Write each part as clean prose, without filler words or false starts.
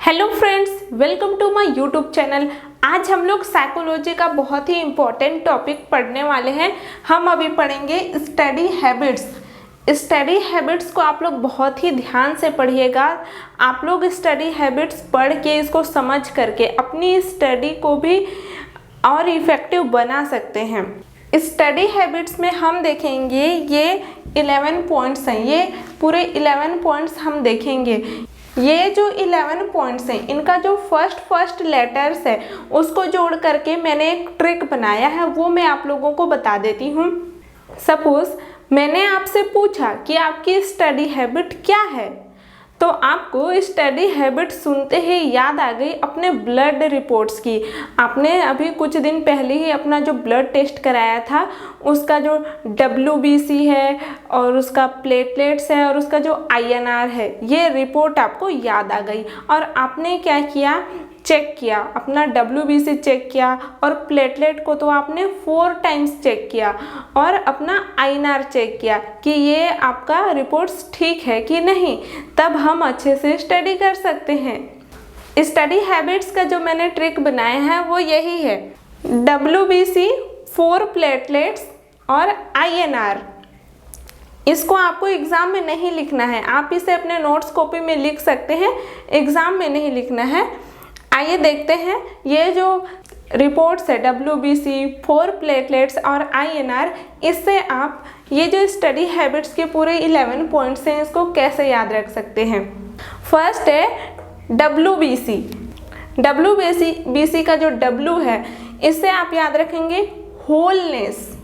Hello friends, welcome to my YouTube channel. आज हम लोग साइकोलॉजी का बहुत ही इम्पोर्टेंट टॉपिक पढ़ने वाले हैं। हम अभी पढ़ेंगे स्टडी हैबिट्स। स्टडी हैबिट्स को आप लोग बहुत ही ध्यान से पढ़िएगा। आप लोग स्टडी हैबिट्स पढ़ के इसको समझ करके अपनी स्टडी को भी और इफ़ेक्टिव बना सकते हैं। स्टडी हैबिट्स में हम देखेंगे ये 11 पॉइंट्स हैं। ये पूरे 11 पॉइंट्स हम देखेंगे। ये जो 11 पॉइंट्स हैं, इनका जो फर्स्ट लेटर्स है उसको जोड़ करके मैंने एक ट्रिक बनाया है, वो मैं आप लोगों को बता देती हूँ। सपोज मैंने आपसे पूछा कि आपकी स्टडी हैबिट क्या है, तो आपको स्टडी हैबिट सुनते ही याद आ गई अपने ब्लड रिपोर्ट्स की। आपने अभी कुछ दिन पहले ही अपना जो ब्लड टेस्ट कराया था, उसका जो WBC है और उसका प्लेटलेट्स है और उसका जो INR है, ये रिपोर्ट आपको याद आ गई। और आपने क्या किया, चेक किया, अपना WBC चेक किया और प्लेटलेट को तो आपने 4 टाइम्स चेक किया और अपना INR चेक किया कि ये आपका रिपोर्ट्स ठीक है कि नहीं। तब हम अच्छे से स्टडी कर सकते हैं। स्टडी हैबिट्स का जो मैंने ट्रिक बनाया है वो यही है, WBC, 4 प्लेटलेट्स और INR। इसको आपको एग्ज़ाम में नहीं लिखना है, आप इसे अपने नोट्स कॉपी में लिख सकते हैं, एग्ज़ाम में नहीं लिखना है। आइए देखते हैं ये जो रिपोर्ट्स है WBC, 4 प्लेटलेट्स और INR, इससे आप ये जो स्टडी हैबिट्स के पूरे 11 पॉइंट्स हैं इसको कैसे याद रख सकते हैं। फर्स्ट है WBC। WBC का जो W है, इससे आप याद रखेंगे होलनेस।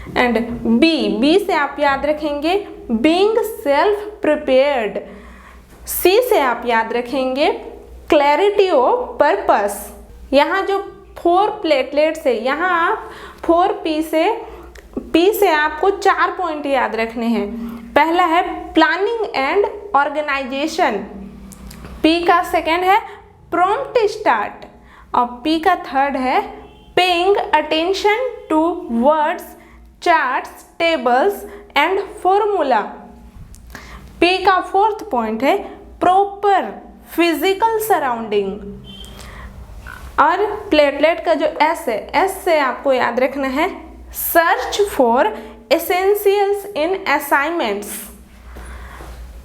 एंड B से आप याद रखेंगे बीइंग सेल्फ प्रिपेयर्ड। C से आप याद रखेंगे क्लैरिटी ऑफ पर्पस। यहाँ जो 4 प्लेटलेट्स है, यहाँ आप 4P से आपको 4 पॉइंट याद रखने हैं। पहला है प्लानिंग एंड ऑर्गेनाइजेशन, P का सेकेंड है प्रॉम्प्ट स्टार्ट और P का थर्ड है paying attention to words, charts, tables and formula. P का फोर्थ पॉइंट है प्रॉपर फिजिकल सराउंडिंग। और प्लेटलेट का जो S है, S से आपको याद रखना है search for essentials in assignments.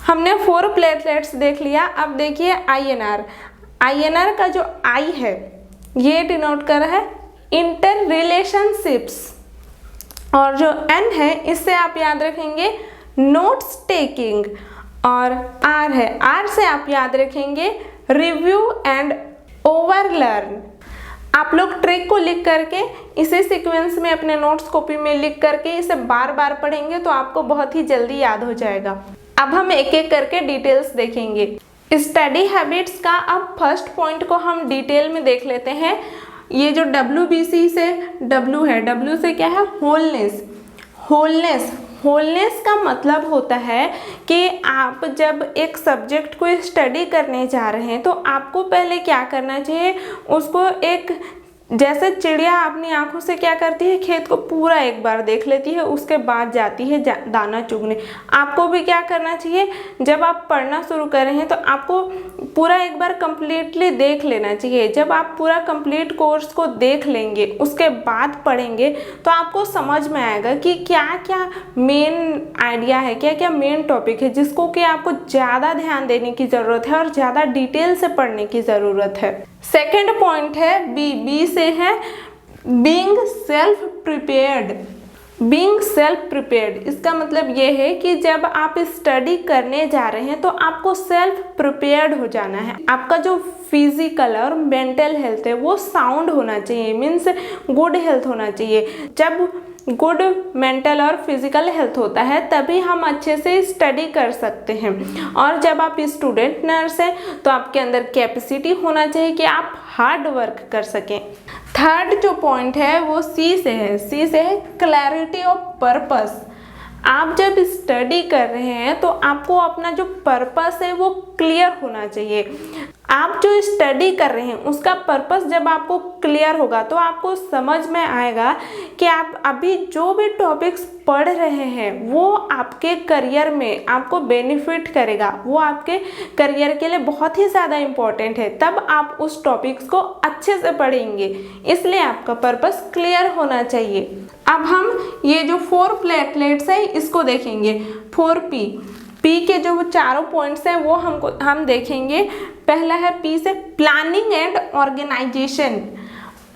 हमने 4 प्लेटलेट्स देख लिया। अब देखिए INR का जो I है, ये डिनोट कर रहा है इंटर रिलेशनशिप्स। और जो N है, इससे आप याद रखेंगे नोट्स टेकिंग। और R से आप याद रखेंगे रिव्यू एंड ओवरलर्न। आप लोग ट्रिक को लिख करके इसे सीक्वेंस में अपने नोट्स कॉपी में लिख करके इसे बार बार पढ़ेंगे तो आपको बहुत ही जल्दी याद हो जाएगा। अब हम एक एक करके डिटेल्स देखेंगे स्टडी हैबिट्स का। अब फर्स्ट पॉइंट को हम डिटेल में देख लेते हैं। ये जो WBC से W है, W से क्या है होलनेस का मतलब होता है कि आप जब एक सब्जेक्ट को स्टडी करने जा रहे हैं तो आपको पहले क्या करना चाहिए, उसको एक जैसे चिड़िया अपनी आंखों से क्या करती है, खेत को पूरा एक बार देख लेती है, उसके बाद जाती है दाना चुगने। आपको भी क्या करना चाहिए, जब आप पढ़ना शुरू कर रहे हैं तो आपको पूरा एक बार कंप्लीटली देख लेना चाहिए। जब आप पूरा कंप्लीट कोर्स को देख लेंगे, उसके बाद पढ़ेंगे, तो आपको समझ में आएगा कि क्या क्या मेन आइडिया है, क्या क्या मेन टॉपिक है जिसको कि आपको ज़्यादा ध्यान देने की ज़रूरत है और ज़्यादा डिटेल से पढ़ने की ज़रूरत है। सेकेंड पॉइंट है B से है बीइंग सेल्फ प्रिपेयर्ड। इसका मतलब ये है कि जब आप स्टडी करने जा रहे हैं तो आपको सेल्फ प्रिपेयर्ड हो जाना है। आपका जो फिजिकल और मेंटल हेल्थ है वो साउंड होना चाहिए, मीन्स गुड हेल्थ होना चाहिए। जब गुड मेंटल और फिजिकल हेल्थ होता है तभी हम अच्छे से स्टडी कर सकते हैं। और जब आप स्टूडेंट नर्स हैं तो आपके अंदर कैपेसिटी होना चाहिए कि आप हार्ड वर्क कर सकें। थर्ड जो पॉइंट है वो C से है क्लैरिटी ऑफ पर्पस। आप जब स्टडी कर रहे हैं तो आपको अपना जो पर्पस है वो क्लियर होना चाहिए। आप जो स्टडी कर रहे हैं उसका पर्पस जब आपको क्लियर होगा तो आपको समझ में आएगा कि आप अभी जो भी टॉपिक्स पढ़ रहे हैं वो आपके करियर में आपको बेनिफिट करेगा, वो आपके करियर के लिए बहुत ही ज़्यादा इम्पोर्टेंट है, तब आप उस टॉपिक्स को अच्छे से पढ़ेंगे। इसलिए आपका पर्पस क्लियर होना चाहिए। अब हम ये जो 4 प्लेटलेट्स है इसको देखेंगे। 4P, पी के जो चारों पॉइंट्स हैं वो हम देखेंगे। पहला है पी से planning and organisation.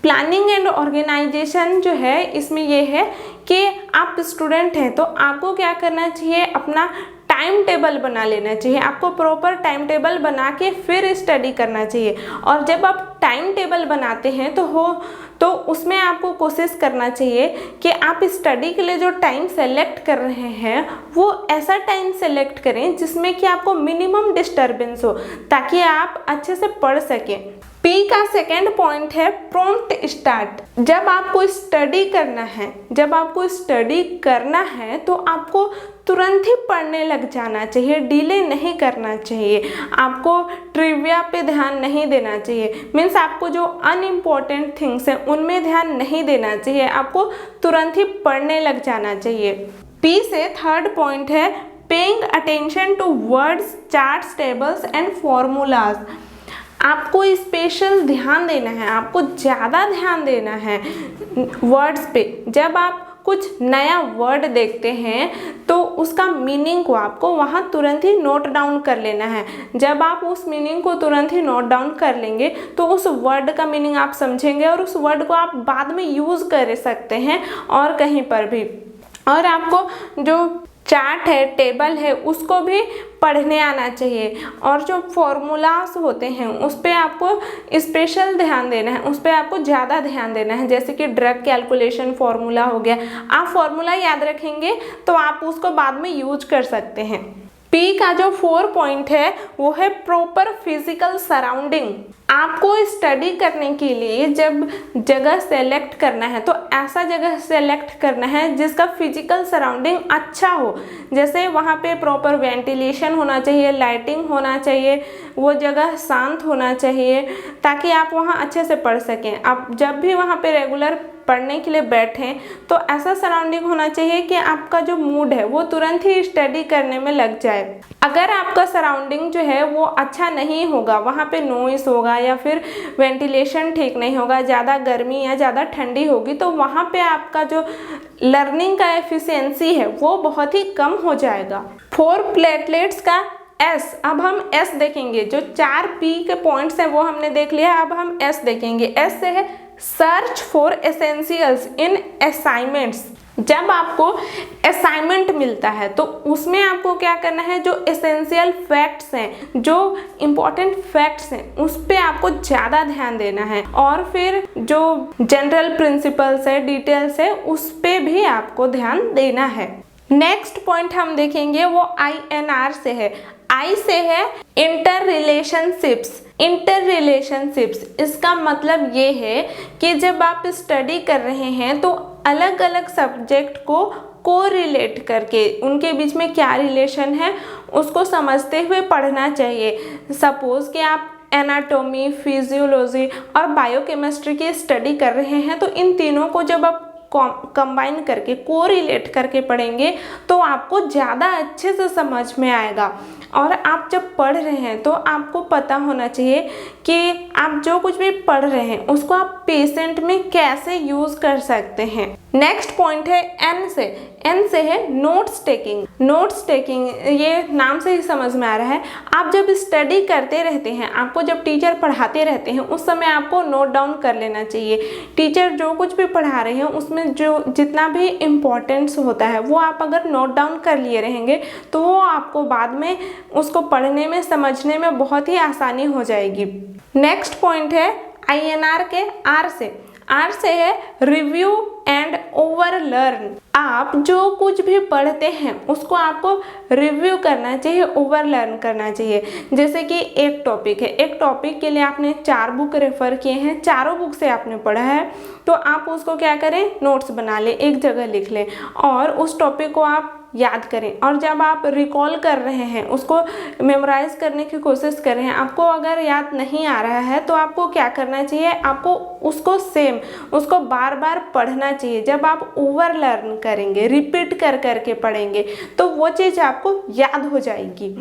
Planning and organisation जो है इसमें ये है कि आप स्टूडेंट हैं तो आपको क्या करना चाहिए, अपना टाइम टेबल बना लेना चाहिए। आपको प्रॉपर टाइम टेबल बना के फिर स्टडी करना चाहिए। और जब आप टाइम टेबल बनाते हैं तो उसमें आपको कोशिश करना चाहिए कि आप स्टडी के लिए जो टाइम सेलेक्ट कर रहे हैं वो ऐसा टाइम सेलेक्ट करें जिसमें कि आपको मिनिमम डिस्टर्बेंस हो, ताकि आप अच्छे से पढ़ सकें। पी का सेकेंड पॉइंट है प्रॉम्प्ट स्टार्ट। जब आपको स्टडी करना है तो आपको तुरंत ही पढ़ने लग जाना चाहिए, डिले नहीं करना चाहिए। आपको ट्रिविया पे ध्यान नहीं देना चाहिए, मीन्स आपको जो अनइम्पॉर्टेंट थिंग्स हैं उनमें ध्यान नहीं देना चाहिए, आपको तुरंत ही पढ़ने लग जाना चाहिए। पी से थर्ड पॉइंट है paying attention to words, charts, tables and formulas. आपको स्पेशल ध्यान देना है, आपको ज़्यादा ध्यान देना है वर्ड्स पे। जब आप कुछ नया वर्ड देखते हैं तो उसका मीनिंग को आपको वहाँ तुरंत ही नोट डाउन कर लेना है। जब आप उस मीनिंग को तुरंत ही नोट डाउन कर लेंगे तो उस वर्ड का मीनिंग आप समझेंगे और उस वर्ड को आप बाद में यूज़ कर सकते हैं और कहीं पर भी। और आपको जो चार्ट है, टेबल है, उसको भी पढ़ने आना चाहिए। और जो फॉर्मूलास होते हैं उस पर आपको स्पेशल ध्यान देना है, उस पर आपको ज़्यादा ध्यान देना है। जैसे कि ड्रग कैलकुलेशन फॉर्मूला हो गया, आप फॉर्मूला याद रखेंगे तो आप उसको बाद में यूज कर सकते हैं। पी का जो 4 पॉइंट है वो है प्रॉपर फिजिकल सराउंडिंग। आपको स्टडी करने के लिए जब जगह सेलेक्ट करना है तो ऐसा जगह सेलेक्ट करना है जिसका फिजिकल सराउंडिंग अच्छा हो। जैसे वहाँ पे प्रॉपर वेंटिलेशन होना चाहिए, लाइटिंग होना चाहिए, वो जगह शांत होना चाहिए ताकि आप वहाँ अच्छे से पढ़ सकें। आप जब भी वहाँ पे रेगुलर पढ़ने के लिए बैठें तो ऐसा सराउंडिंग होना चाहिए कि आपका जो मूड है वो तुरंत ही स्टडी करने में लग जाए। अगर आपका सराउंडिंग जो है वो अच्छा नहीं होगा, वहाँ पे नॉइस होगा या फिर वेंटिलेशन ठीक नहीं होगा, ज़्यादा गर्मी या ज़्यादा ठंडी होगी, तो वहाँ पे आपका जो लर्निंग का एफिशिएंसी है वो बहुत ही कम हो जाएगा। 4 प्लेटलेट्स का एस। अब हम एस देखेंगे। जो 4 पी के पॉइंट्स हैं वो हमने देख लिया, अब हम एस देखेंगे। एस से है search for essentials in assignments. जब आपको असाइनमेंट मिलता है तो उसमें आपको क्या करना है, जो एसेंशियल फैक्ट्स हैं, जो इम्पोर्टेंट फैक्ट्स हैं, उस पर आपको ज़्यादा ध्यान देना है। और फिर जो जनरल प्रिंसिपल्स है, डिटेल्स है, उस पर भी आपको ध्यान देना है। नेक्स्ट पॉइंट हम देखेंगे वो INR से है। आई से है इंटर रिलेशनशिप्स। इंटर रिलेशनशिप्स इसका मतलब ये है कि जब आप स्टडी कर रहे हैं तो अलग अलग सब्जेक्ट को कोरिलेट करके उनके बीच में क्या रिलेशन है उसको समझते हुए पढ़ना चाहिए। सपोज कि आप एनाटॉमी, फिजियोलॉजी और बायोकेमिस्ट्री की स्टडी कर रहे हैं तो इन तीनों को जब आप कंबाइन करके, कोरिलेट करके पढ़ेंगे तो आपको ज़्यादा अच्छे से समझ में आएगा। और आप जब पढ़ रहे हैं तो आपको पता होना चाहिए कि आप जो कुछ भी पढ़ रहे हैं उसको आप पेशेंट में कैसे यूज़ कर सकते हैं। नेक्स्ट पॉइंट है एन से। एन से है नोट्स टेकिंग। नोट्स टेकिंग ये नाम से ही समझ में आ रहा है, आप जब स्टडी करते रहते हैं, आपको जब टीचर पढ़ाते रहते हैं उस समय आपको नोट डाउन कर लेना चाहिए। टीचर जो कुछ भी पढ़ा रहे हैं उसमें जो जितना भी इम्पोर्टेंस होता है वो आप अगर नोट डाउन कर लिए रहेंगे तो वो आपको बाद में उसको पढ़ने में, समझने में बहुत ही आसानी हो जाएगी। नेक्स्ट पॉइंट है INR के आर से। आर से है रिव्यू एंड ओवर लर्न। आप जो कुछ भी पढ़ते हैं उसको आपको रिव्यू करना चाहिए, ओवर लर्न करना चाहिए। जैसे कि एक टॉपिक है, एक टॉपिक के लिए आपने 4 बुक रेफ़र किए हैं, चारों बुक से आपने पढ़ा है, तो आप उसको क्या करें, नोट्स बना लें, एक जगह लिख लें और उस टॉपिक को आप याद करें। और जब आप रिकॉल कर रहे हैं, उसको मेमोराइज करने की कोशिश कर रहे हैं, आपको अगर याद नहीं आ रहा है तो आपको क्या करना चाहिए, आपको उसको बार बार पढ़ना चाहिए। जब आप ओवर लर्न करेंगे, रिपीट कर करके पढ़ेंगे, तो वो चीज़ आपको याद हो जाएगी।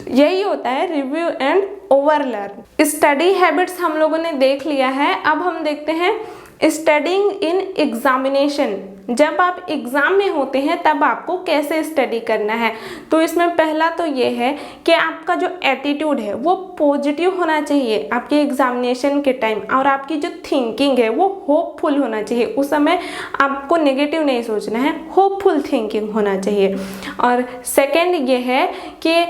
यही होता है review and over learn. Study habits हम लोगों ने देख लिया है। अब हम देखते हैं स्टडिंग इन एग्जामिनेशन। जब आप एग्ज़ाम में होते हैं तब आपको कैसे स्टडी करना है। तो इसमें पहला तो ये है कि आपका जो एटीट्यूड है वो पॉजिटिव होना चाहिए आपके एग्जामिनेशन के टाइम, और आपकी जो थिंकिंग है वो होपफुल होना चाहिए। उस समय आपको नेगेटिव नहीं सोचना है, होपफुल थिंकिंग होना चाहिए। और सेकंड ये है कि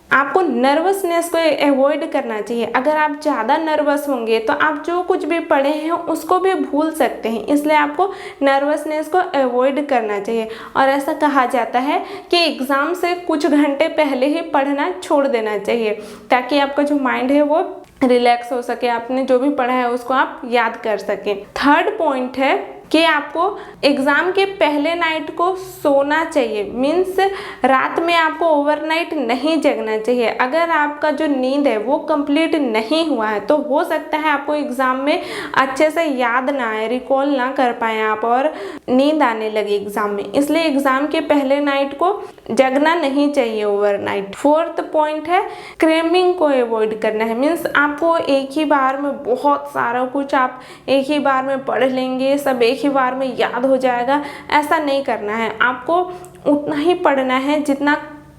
आपको नर्वसनेस को अवॉइड करना चाहिए। अगर आप ज़्यादा नर्वस होंगे तो आप जो कुछ भी पढ़े हैं उसको भी भूल सकते हैं, इसलिए आपको नर्वसनेस को अवॉइड करना चाहिए। और ऐसा कहा जाता है कि एग्ज़ाम से कुछ घंटे पहले ही पढ़ना छोड़ देना चाहिए, ताकि आपका जो माइंड है वो रिलैक्स हो सके, आपने जो भी पढ़ा है उसको आप याद कर सकें। थर्ड पॉइंट है कि आपको एग्ज़ाम के पहले नाइट को सोना चाहिए। मीन्स रात में आपको ओवरनाइट नहीं जगना चाहिए। अगर आपका जो नींद है वो कंप्लीट नहीं हुआ है तो हो सकता है आपको एग्ज़ाम में अच्छे से याद ना आए, रिकॉल ना कर पाएँ आप, और नींद आने लगे एग्ज़ाम में। इसलिए एग्ज़ाम के पहले नाइट को जगना नहीं चाहिए ओवरनाइट। फोर्थ पॉइंट है क्रेमिंग को अवॉइड करना है। मीन्स आपको एक ही बार में बहुत सारा कुछ आप एक ही बार में पढ़ लेंगे, सब एक ही बार में याद हो जाएगा, ऐसा नहीं करना है। आपको उतना ही पढ़ना है जितना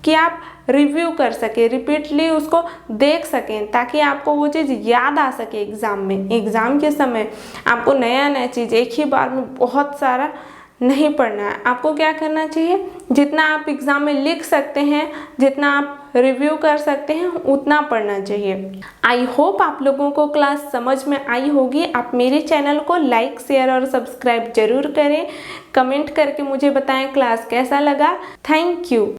कि आप रिव्यू कर सके, रिपीटली उसको देख सकें, ताकि आपको वो चीज़ याद आ सके एग्ज़ाम में। एग्ज़ाम के समय आपको नया नया चीज़ एक ही बार में बहुत सारा नहीं पढ़ना है। आपको क्या करना चाहिए, जितना आप एग्ज़ाम में लिख सकते हैं, जितना आप रिव्यू कर सकते हैं, उतना पढ़ना चाहिए। आई होप आप लोगों को क्लास समझ में आई होगी। आप मेरे चैनल को लाइक, शेयर और सब्सक्राइब जरूर करें। कमेंट करके मुझे बताएं क्लास कैसा लगा। Thank you.